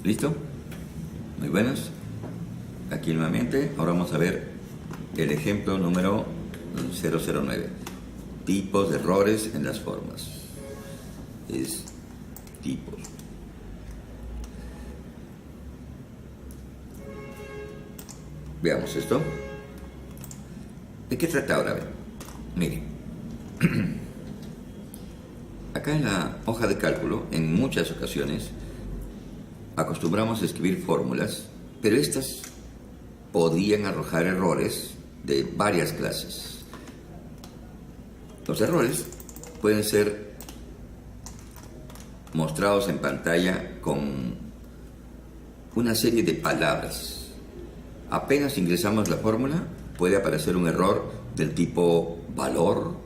¿Listo? Muy buenos. Aquí nuevamente. Ahora vamos a ver el ejemplo número 009. Tipos de errores en las formas. Es tipos. Veamos esto. ¿De qué trata ahora? Miren. Acá en la hoja de cálculo, en muchas ocasiones, acostumbramos a escribir fórmulas, pero estas podrían arrojar errores de varias clases. Los errores pueden ser mostrados en pantalla con una serie de palabras. Apenas ingresamos la fórmula, puede aparecer un error del tipo valor,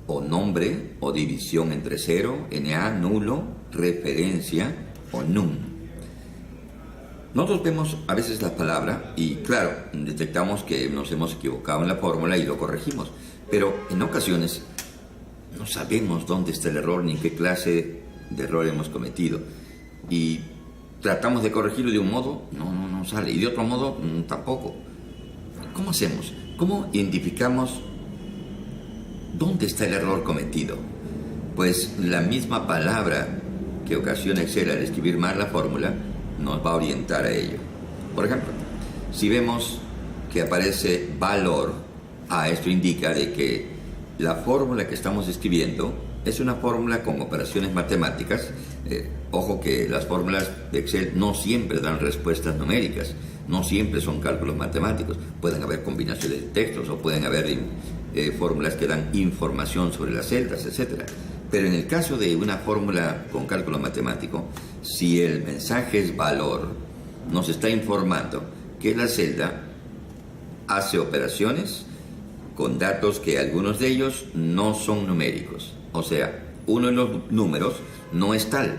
o nombre, o división entre cero, NA, nulo, referencia, o num. Nosotros vemos a veces la palabra y, claro, detectamos que nos hemos equivocado en la fórmula y lo corregimos. Pero en ocasiones no sabemos dónde está el error ni qué clase de error hemos cometido. Y tratamos de corregirlo de un modo, no sale. Y de otro modo, tampoco. ¿Cómo hacemos? ¿Cómo identificamos dónde está el error cometido? Pues la misma palabra que ocasiona Excel al escribir mal la fórmula nos va a orientar a ello. Por ejemplo, si vemos que aparece valor, esto indica de que la fórmula que estamos escribiendo es una fórmula con operaciones matemáticas. Ojo que las fórmulas de Excel no siempre dan respuestas numéricas, no siempre son cálculos matemáticos. Pueden haber combinaciones de textos o pueden haber fórmulas que dan información sobre las celdas, etc. Pero en el caso de una fórmula con cálculo matemático, si el mensaje es valor, nos está informando que la celda hace operaciones con datos que algunos de ellos no son numéricos. O sea, uno de los números no es tal,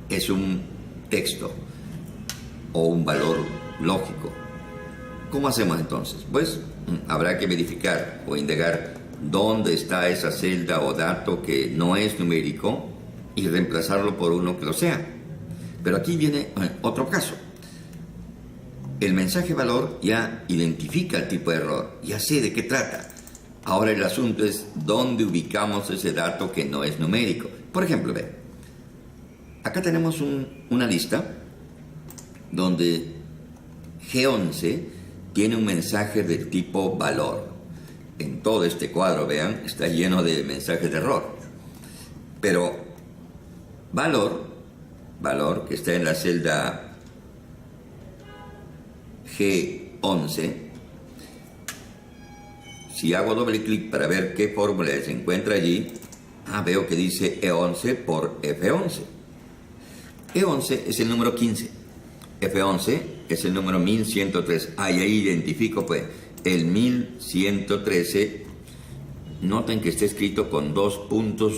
es un texto o un valor lógico. ¿Cómo hacemos entonces? Pues habrá que verificar o indagar dónde está esa celda o dato que no es numérico y reemplazarlo por uno que lo sea. Pero aquí viene otro caso. El mensaje valor ya identifica el tipo de error, ya sé de qué trata. Ahora el asunto es dónde ubicamos ese dato que no es numérico. Por ejemplo, ve, acá tenemos una lista donde G11 tiene un mensaje del tipo valor. En todo este cuadro, vean, está lleno de mensajes de error. Pero valor, que está en la celda G11, si hago doble clic para ver qué fórmula se encuentra allí, veo que dice E11 por F11. E11 es el número 15. F11 es el número 1113. Y ahí identifico pues el 1113. Noten que está escrito con dos puntos,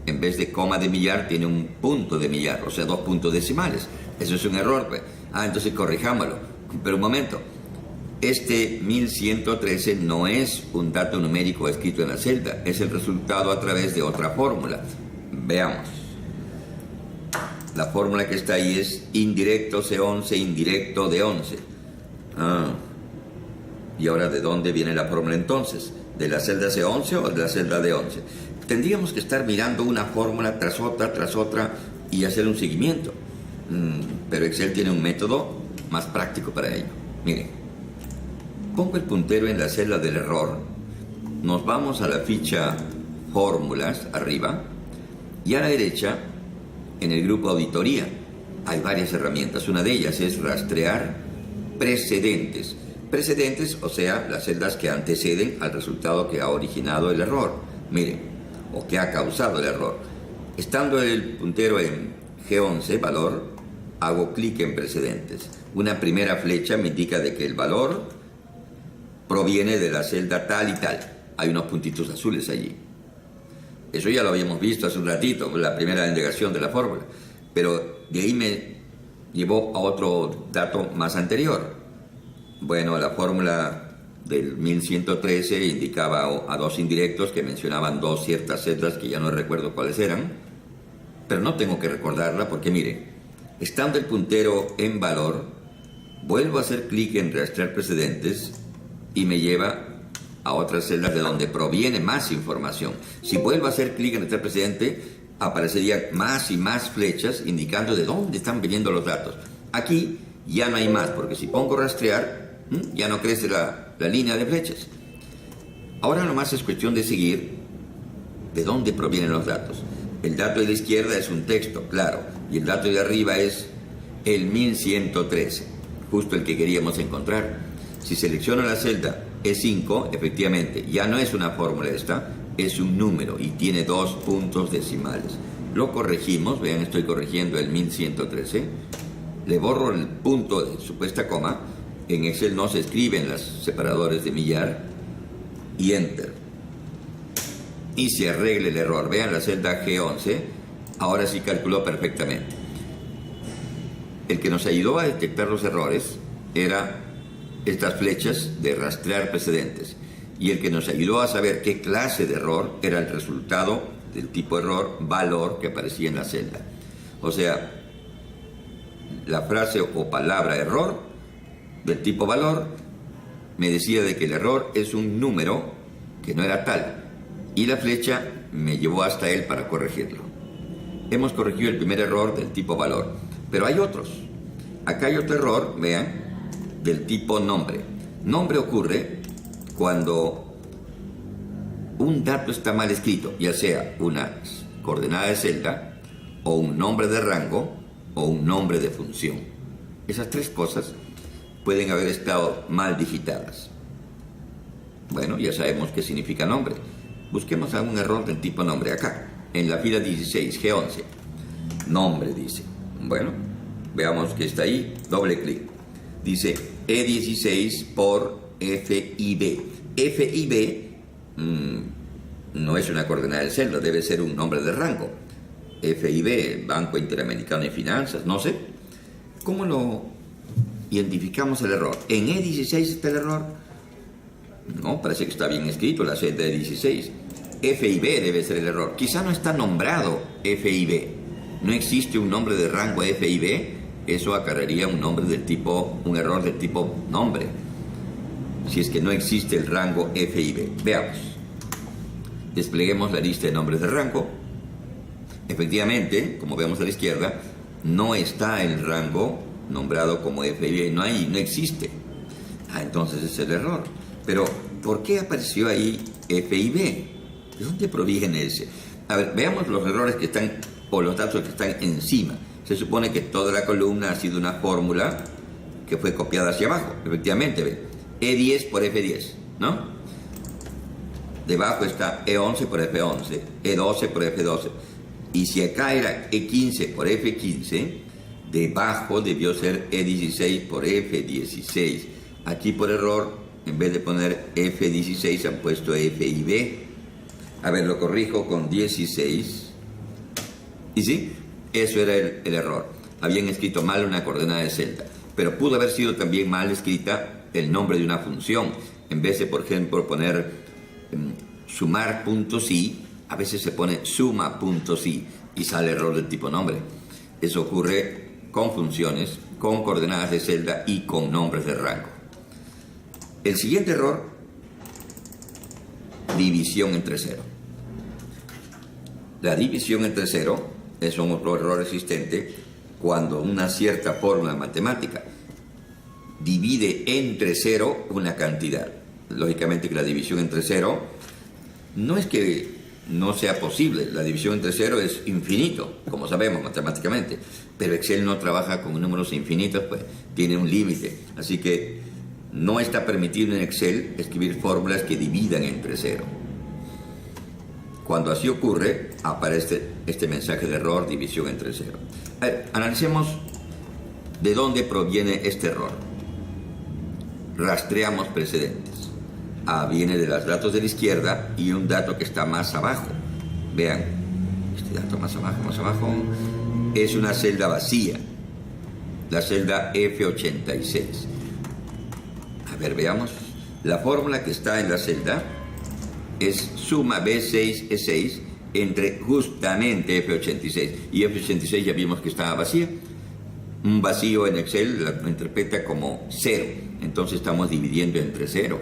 en vez de coma de millar tiene un punto de millar, o sea, dos puntos decimales. Eso es un error pues. Entonces corrijámoslo. Pero un momento, este 1113 no es un dato numérico escrito en la celda, es el resultado a través de otra fórmula. Veamos. La fórmula que está ahí es indirecto C11, indirecto D11. ¿Y ahora de dónde viene la fórmula entonces? ¿De la celda C11 o de la celda D11? Tendríamos que estar mirando una fórmula tras otra y hacer un seguimiento. Pero Excel tiene un método más práctico para ello. Miren, pongo el puntero en la celda del error, nos vamos a la ficha fórmulas arriba y a la derecha en el grupo auditoría hay varias herramientas. Una de ellas es rastrear precedentes. Precedentes, o sea, las celdas que anteceden al resultado que ha originado el error. Miren, o que ha causado el error. Estando el puntero en G11, valor, hago clic en precedentes. Una primera flecha me indica de que el valor proviene de la celda tal y tal. Hay unos puntitos azules allí. Eso ya lo habíamos visto hace un ratito, la primera indagación de la fórmula. Pero de ahí me llevó a otro dato más anterior. Bueno, la fórmula del 1113 indicaba a dos indirectos que mencionaban dos ciertas celdas que ya no recuerdo cuáles eran. Pero no tengo que recordarla porque, mire, Estando el puntero en valor, vuelvo a hacer clic en rastrear precedentes y me lleva a otras celdas de donde proviene más información. Si vuelvo a hacer clic en rastrear precedente, aparecerían más y más flechas indicando de dónde están viniendo los datos. Aquí ya no hay más, porque si pongo rastrear, ya no crece la línea de flechas. Ahora nomás es cuestión de seguir de dónde provienen los datos. El dato de la izquierda es un texto, claro, y el dato de arriba es el 1113, justo el que queríamos encontrar. Si selecciono la celda E5, efectivamente, ya no es una fórmula esta, es un número y tiene 2 puntos decimales. Lo corregimos, vean, estoy corrigiendo el 1113, le borro el punto de supuesta coma, en Excel no se escriben los separadores de millar, y Enter. Y se arregle el error. Vean la celda G11, ahora sí calculó perfectamente. El que nos ayudó a detectar los errores era estas flechas de rastrear precedentes. Y el que nos ayudó a saber qué clase de error era el resultado del tipo error, valor, que aparecía en la celda. O sea, la frase o palabra error del tipo valor me decía de que el error es un número que no era tal. Y la flecha me llevó hasta él para corregirlo. Hemos corregido el primer error del tipo valor, pero hay otros. Acá hay otro error, vean, del tipo nombre. Nombre ocurre cuando un dato está mal escrito, ya sea una coordenada de celda, o un nombre de rango, o un nombre de función. Esas tres cosas pueden haber estado mal digitadas. Bueno, ya sabemos qué significa nombre. Busquemos algún error del tipo nombre acá, en la fila 16, G11. Nombre, dice. Bueno, veamos que está ahí, doble clic. Dice E16 por FIB. FIB no es una coordenada de celda, debe ser un nombre de rango. FIB, Banco Interamericano de Finanzas, no sé. ¿Cómo lo identificamos el error? ¿En E16 está el error? No, parece que está bien escrito la celda de 16. FIB debe ser el error. Quizá no está nombrado FIB. No existe un nombre de rango FIB. Eso acarrearía un error del tipo nombre. Si es que no existe el rango FIB. Veamos. Despleguemos la lista de nombres de rango. Efectivamente, como vemos a la izquierda, no está el rango nombrado como FIB. No existe. Entonces es el error. Pero, ¿por qué apareció ahí FIB? ¿De dónde proviene ese? A ver, veamos los errores que están, o los datos que están encima. Se supone que toda la columna ha sido una fórmula que fue copiada hacia abajo. Efectivamente, ve, E10 por F10, ¿no? Debajo está E11 por F11, E12 por F12. Y si acá era E15 por F15, debajo debió ser E16 por F16. Aquí por error, en vez de poner F16 han puesto FIB. A ver, lo corrijo con 16. Y sí, eso era el error. Habían escrito mal una coordenada de celda. Pero pudo haber sido también mal escrita el nombre de una función. En vez de, por ejemplo, poner sumar.si, a veces se pone suma.si y sale error del tipo nombre. Eso ocurre con funciones, con coordenadas de celda y con nombres de rango. El siguiente error, división entre cero. La división entre cero es otro error existente cuando una cierta fórmula matemática divide entre cero una cantidad. Lógicamente que la división entre cero no es que no sea posible, la división entre cero es infinito, como sabemos matemáticamente, pero Excel no trabaja con números infinitos, pues tiene un límite, así que no está permitido en Excel escribir fórmulas que dividan entre cero. Cuando así ocurre, aparece este mensaje de error, división entre cero. A ver, analicemos de dónde proviene este error. Rastreamos precedentes. Viene de los datos de la izquierda y un dato que está más abajo. Vean, este dato más abajo, es una celda vacía. La celda F86. A ver, veamos. La fórmula que está en la celda es suma B6E6 entre justamente F86. Y F86 ya vimos que estaba vacía. Un vacío en Excel lo interpreta como 0, entonces estamos dividiendo entre 0,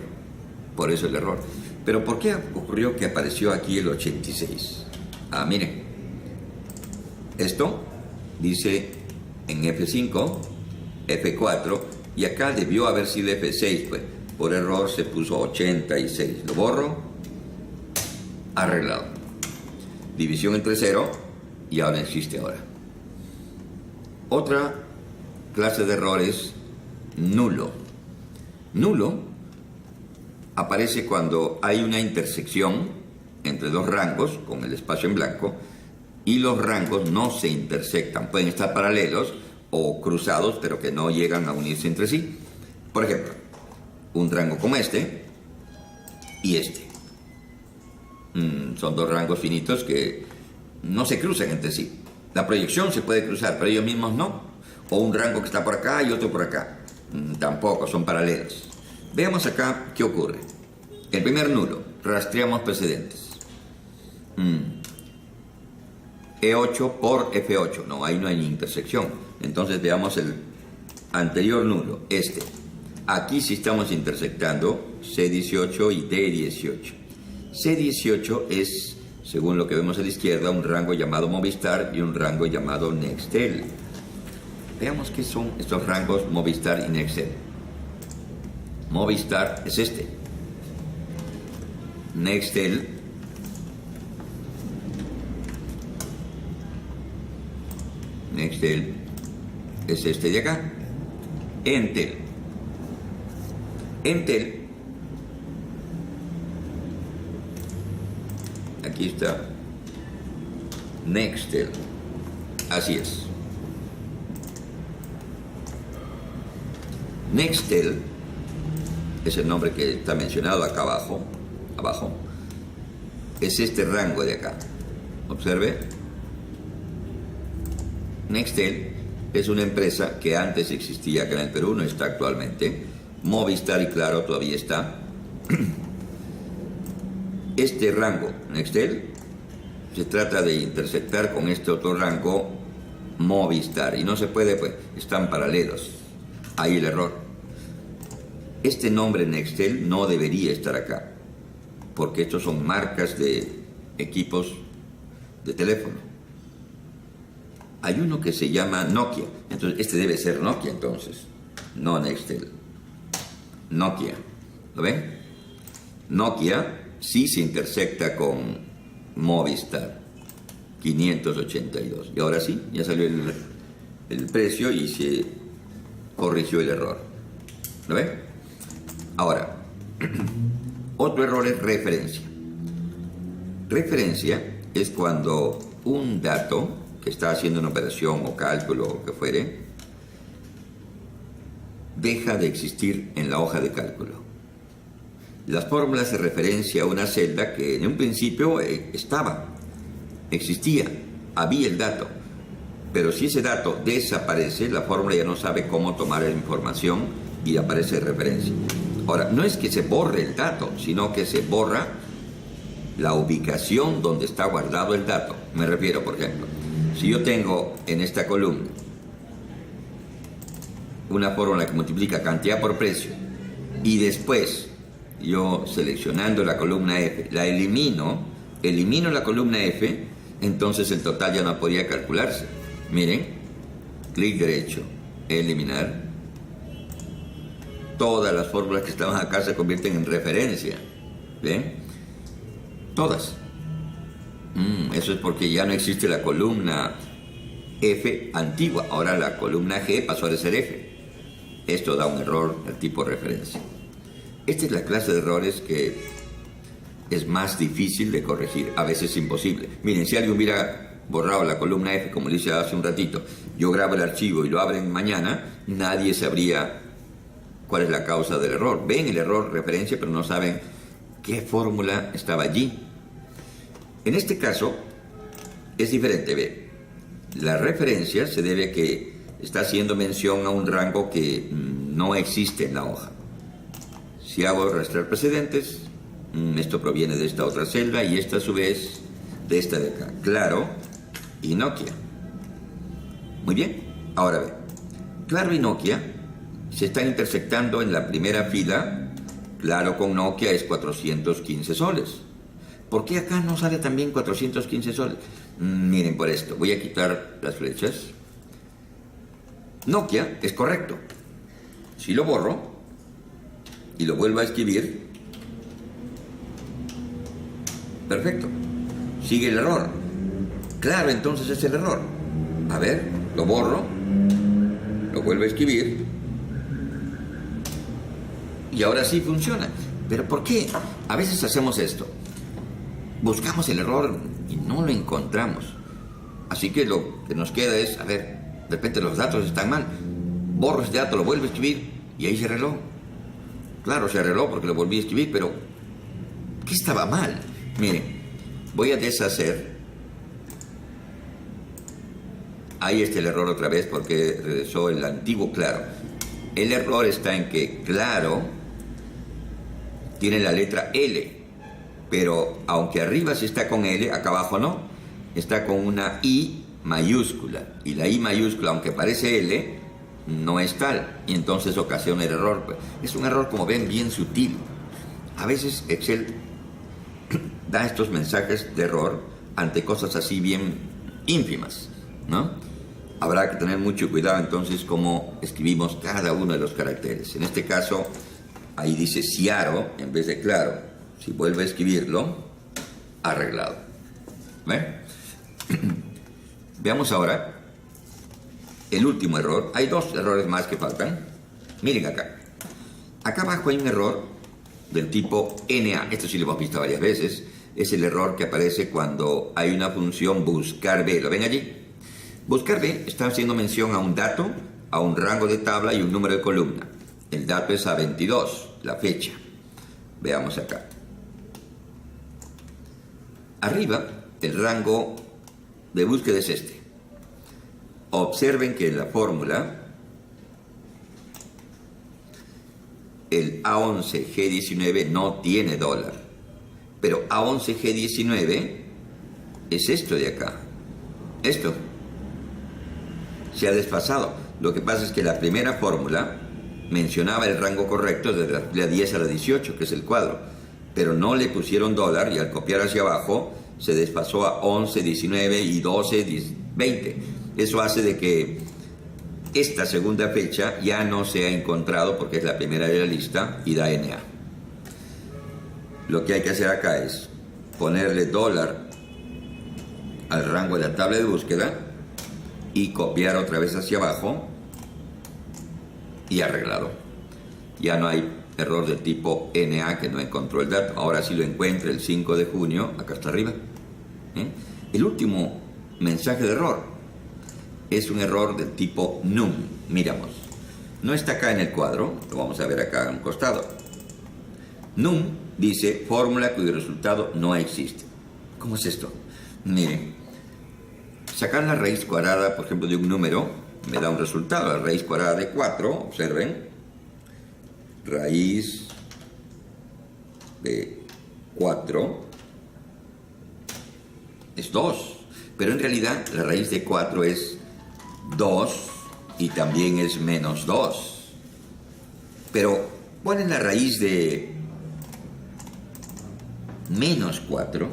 por eso el error. Pero ¿por qué ocurrió que apareció aquí el 86? Miren, esto dice en F5, F4, y acá debió haber sido F6, pues por error se puso 86. Lo borro, arreglado. División entre 0 y ahora existe ahora. Otra clase de error es nulo. Nulo aparece cuando hay una intersección entre dos rangos con el espacio en blanco y los rangos no se intersectan. Pueden estar paralelos o cruzados, pero que no llegan a unirse entre sí. Por ejemplo, un rango como este y este. Son dos rangos finitos que no se cruzan entre sí. La proyección se puede cruzar, pero ellos mismos no. O un rango que está por acá y otro por acá. Tampoco, son paralelos. Veamos acá qué ocurre. El primer nulo, rastreamos precedentes. E8 por F8, no, ahí no hay intersección. Entonces veamos el anterior nulo, este. Aquí sí estamos intersectando C18 y D18. C18 es, según lo que vemos a la izquierda, un rango llamado Movistar y un rango llamado Nextel. Veamos qué son estos rangos Movistar y Nextel. Movistar es este. Nextel es este de acá. Entel aquí está. Nextel, así es. Nextel es el nombre que está mencionado acá abajo. Es este rango de acá. Observe. Nextel es una empresa que antes existía acá en el Perú, no está actualmente. Movistar y Claro todavía está. Este rango, Nextel, se trata de intersectar con este otro rango, Movistar. Y no se puede, pues, están paralelos. Ahí el error. Este nombre Nextel no debería estar acá, porque estos son marcas de equipos de teléfono. Hay uno que se llama Nokia, entonces este debe ser Nokia entonces, no Nextel. Nokia, ¿lo ven? Nokia sí se intersecta con Movistar, 582. Y ahora sí, ya salió el precio y se corrigió el error. ¿Lo ven? Ahora, otro error es referencia. Referencia es cuando un dato que está haciendo una operación o cálculo o que fuere, deja de existir en la hoja de cálculo. Las fórmulas se referencia a una celda que en un principio existía, había el dato, pero si ese dato desaparece, la fórmula ya no sabe cómo tomar la información y aparece referencia. Ahora, no es que se borre el dato, sino que se borra la ubicación donde está guardado el dato. Me refiero, por ejemplo, si yo tengo en esta columna una fórmula que multiplica cantidad por precio y después yo seleccionando la columna F la elimino la columna F, entonces el total ya no podría calcularse. Miren, clic derecho, eliminar. Todas las fórmulas que estaban acá se convierten en referencia. ¿Ven? Todas. Eso es porque ya no existe la columna F antigua. Ahora la columna G pasó a ser F. Esto da un error del tipo referencia. Esta es la clase de errores que es más difícil de corregir, a veces imposible. Miren, si alguien hubiera borrado la columna F, como le hice hace un ratito, yo grabo el archivo y lo abren mañana, nadie sabría cuál es la causa del error. Ven el error referencia, pero no saben qué fórmula estaba allí. En este caso, es diferente. Ve, la referencia se debe a que está haciendo mención a un rango que no existe en la hoja. Si hago rastrear precedentes, esto proviene de esta otra celda y esta a su vez de esta de acá. Claro y Nokia. Muy bien. Ahora ve, Claro y Nokia se están intersectando en la primera fila. Claro con Nokia es 415 soles. ¿Por qué acá no sale también 415 soles? Miren por esto, voy a quitar las flechas. Nokia es correcto. Si lo borro y lo vuelvo a escribir, perfecto. Sigue el error. Claro, entonces es el error. A ver, lo borro, lo vuelvo a escribir y ahora sí funciona. ¿Pero por qué? A veces hacemos esto. Buscamos el error y no lo encontramos. Así que lo que nos queda es, a ver, de repente los datos están mal. Borro este dato, lo vuelvo a escribir y ahí se arregló. Claro, se arregló porque lo volví a escribir, pero ¿qué estaba mal? Miren, voy a deshacer. Ahí está el error otra vez porque regresó el antiguo claro. El error está en que claro tiene la letra L, pero aunque arriba sí está con L, acá abajo no. Está con una I mayúscula. Y la I mayúscula, aunque parece L, no es tal. Y entonces ocasiona el error. Es un error, como ven, bien sutil. A veces Excel da estos mensajes de error ante cosas así bien ínfimas, ¿no? Habrá que tener mucho cuidado entonces cómo escribimos cada uno de los caracteres. En este caso, ahí dice Ciaro en vez de claro. Si vuelve a escribirlo, arreglado. ¿Ven? Veamos ahora el último error. Hay dos errores más que faltan. Miren acá. Acá abajo hay un error del tipo NA. Esto sí lo hemos visto varias veces. Es el error que aparece cuando hay una función buscar B. ¿Lo ven allí? Buscar B está haciendo mención a un dato, a un rango de tabla y un número de columna. El dato es A22, la fecha. Veamos acá. Arriba, el rango de búsqueda es este. Observen que en la fórmula, el A11G19 no tiene dólar, pero A11G19 es esto de acá. Esto se ha desfasado. Lo que pasa es que la primera fórmula mencionaba el rango correcto de la 10 a la 18, que es el cuadro, pero no le pusieron dólar y al copiar hacia abajo se desfasó a 11, 19 y 12, 20. Eso hace de que esta segunda fecha ya no se ha encontrado porque es la primera de la lista y da NA. Lo que hay que hacer acá es ponerle dólar al rango de la tabla de búsqueda y copiar otra vez hacia abajo y arreglado. Ya no hay error del tipo NA que no encontró el dato. Ahora sí lo encuentra el 5 de junio, acá está arriba. El último mensaje de error es un error del tipo num. Miramos, no está acá en el cuadro, lo vamos a ver acá a un costado. Num dice fórmula cuyo resultado no existe. ¿Cómo es esto? Miren, sacar la raíz cuadrada, por ejemplo, de un número me da un resultado. La raíz cuadrada de 4, observen, raíz de 4 es 2, pero en realidad la raíz de 4 es 2 y también es menos 2. Pero ponen la raíz de menos 4.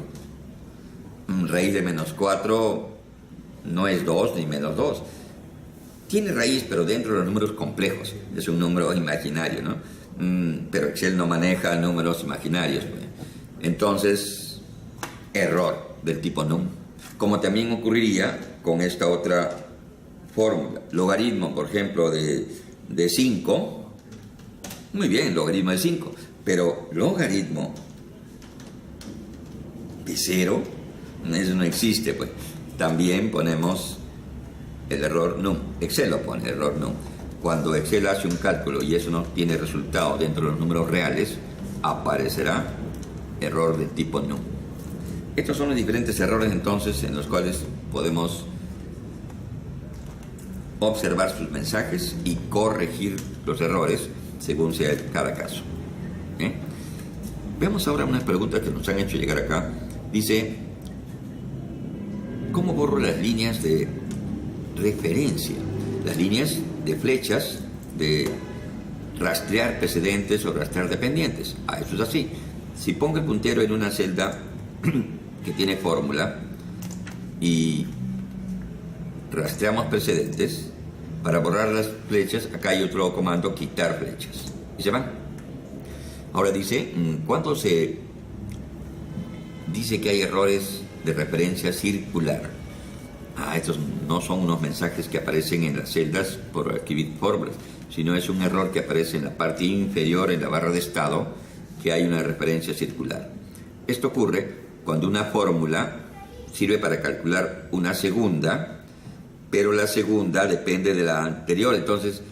Raíz de menos 4 no es 2 ni menos 2. Tiene raíz, pero dentro de los números complejos. Es un número imaginario, ¿no? Pero Excel no maneja números imaginarios. Entonces, error del tipo num. Como también ocurriría con esta otra fórmula. Logaritmo, por ejemplo, de 5. Muy bien, logaritmo de 5. Pero logaritmo de 0, eso no existe, pues. También ponemos el error num. Excel lo pone, el error num. Cuando Excel hace un cálculo y eso no tiene resultado dentro de los números reales, aparecerá error del tipo num. Estos son los diferentes errores entonces en los cuales podemos observar sus mensajes y corregir los errores según sea cada caso. Veamos ahora unas preguntas que nos han hecho llegar acá. Dice, ¿cómo borro las líneas de referencia? Las líneas de flechas, de rastrear precedentes o rastrear dependientes. Eso es así. Si pongo el puntero en una celda que tiene fórmula y rastreamos precedentes, para borrar las flechas, acá hay otro comando, quitar flechas. Y se van. Ahora dice, ¿cuándo se dice que hay errores de referencia circular? Estos no son unos mensajes que aparecen en las celdas por escribir fórmulas, sino es un error que aparece en la parte inferior, en la barra de estado, que hay una referencia circular. Esto ocurre cuando una fórmula sirve para calcular una segunda, pero la segunda depende de la anterior, entonces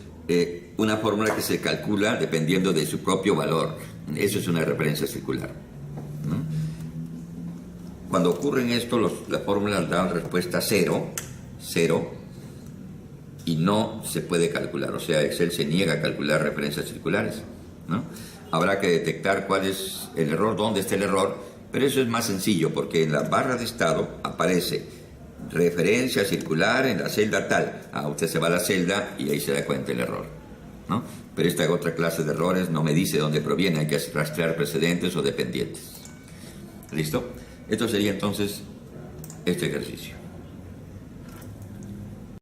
una fórmula que se calcula dependiendo de su propio valor. Eso es una referencia circular, ¿no? Cuando ocurre esto, las fórmulas dan respuesta 0, y no se puede calcular, o sea, Excel se niega a calcular referencias circulares, ¿no? Habrá que detectar cuál es el error, dónde está el error, pero eso es más sencillo porque en la barra de estado aparece referencia circular en la celda tal. Usted se va a la celda y ahí se da cuenta el error, ¿no? Pero esta otra clase de errores no me dice dónde proviene, hay que rastrear precedentes o dependientes. ¿Listo? Esto sería entonces este ejercicio.